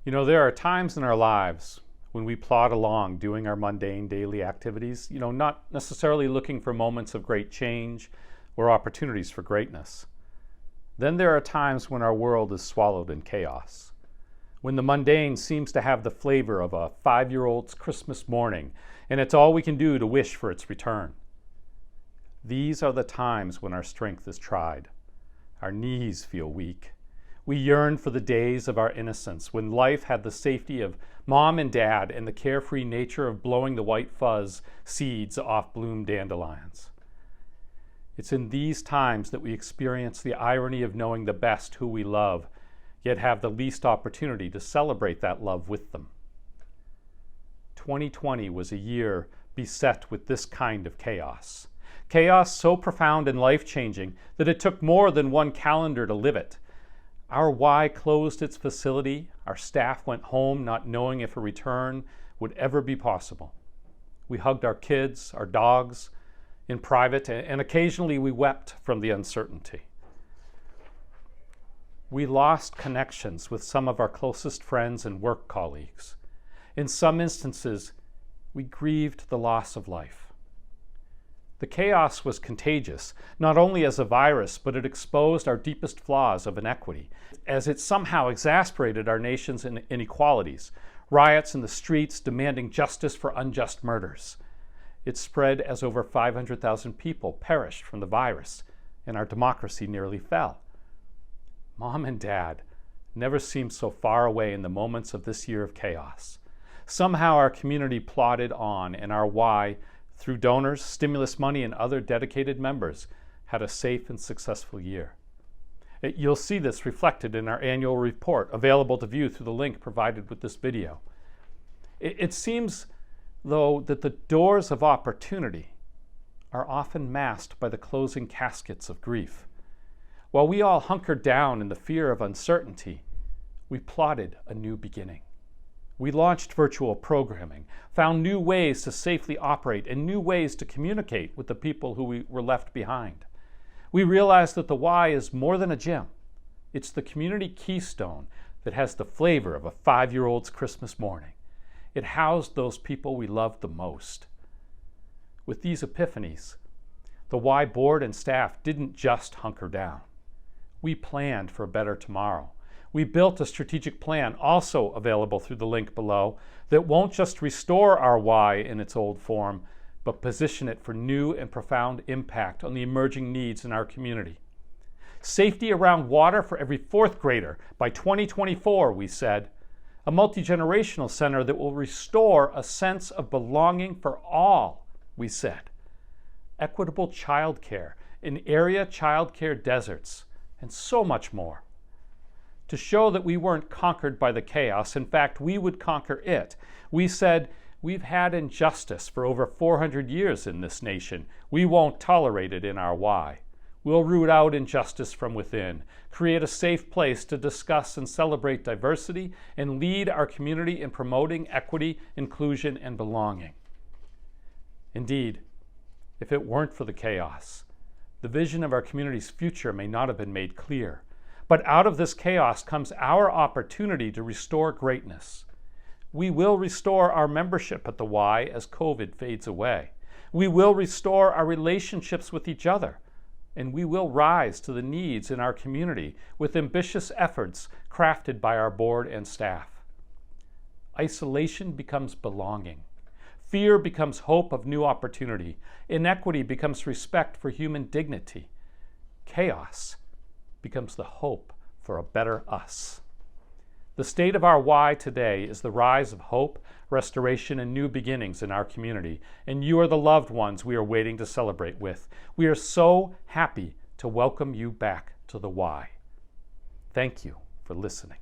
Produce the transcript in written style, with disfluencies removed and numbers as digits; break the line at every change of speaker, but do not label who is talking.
You know, there are times in our lives when we plod along doing our mundane daily activities, not necessarily looking for moments of great change or opportunities for greatness. Then there are times when our world is swallowed in chaos, when the mundane seems to have the flavor of a 5-year-old's Christmas morning, and it's all we can do to wish for its return. These are the times when our strength is tried. Our knees feel weak. We yearn for the days of our innocence, when life had the safety of mom and dad and the carefree nature of blowing the white fuzz seeds off bloomed dandelions. It's in these times that we experience the irony of knowing the best who we love, yet have the least opportunity to celebrate that love with them. 2020 was a year beset with this kind of chaos. Chaos so profound and life-changing that it took more than one calendar to live it. Our Y closed its facility. Our staff went home not knowing if a return would ever be possible. We hugged our kids, our dogs, in private, and occasionally we wept from the uncertainty. We lost connections with some of our closest friends and work colleagues. In some instances, we grieved the loss of life. The chaos was contagious, not only as a virus, but it exposed our deepest flaws of inequity, as it somehow exasperated our nation's inequalities, riots in the streets demanding justice for unjust murders. It spread as over 500,000 people perished from the virus, and our democracy nearly fell. Mom and Dad never seemed so far away in the moments of this year of chaos. Somehow our community plodded on, and our Y, through donors, stimulus money, and other dedicated members, had a safe and successful year. You'll see this reflected in our annual report, available to view through the link provided with this video. It seems, though, that the doors of opportunity are often masked by the closing caskets of grief. While we all hunkered down in the fear of uncertainty, we plotted a new beginning. We launched virtual programming, found new ways to safely operate, and new ways to communicate with the people who were left behind. We realized that the Y is more than a gym. It's the community keystone that has the flavor of a 5-year-old's Christmas morning. It housed those people we loved the most. With these epiphanies, the Y board and staff didn't just hunker down. We planned for a better tomorrow. We built a strategic plan, also available through the link below, that won't just restore our Y in its old form, but position it for new and profound impact on the emerging needs in our community. Safety around water for every 4th grader by 2024, we said. A multi-generational center that will restore a sense of belonging for all, we said. Equitable childcare in area childcare deserts, and so much more. To show that we weren't conquered by the chaos, in fact, we would conquer it. We said, we've had injustice for over 400 years in this nation. We won't tolerate it in our Y. We'll root out injustice from within, create a safe place to discuss and celebrate diversity, and lead our community in promoting equity, inclusion, and belonging. Indeed, if it weren't for the chaos, the vision of our community's future may not have been made clear. But out of this chaos comes our opportunity to restore greatness. We will restore our membership at the Y as COVID fades away. We will restore our relationships with each other. And we will rise to the needs in our community with ambitious efforts crafted by our board and staff. Isolation becomes belonging. Fear becomes hope of new opportunity. Inequity becomes respect for human dignity. Chaos becomes the hope for a better us. The state of our Y today is the rise of hope, restoration, and new beginnings in our community, and you are the loved ones we are waiting to celebrate with. We are so happy to welcome you back to the Y. Thank you for listening.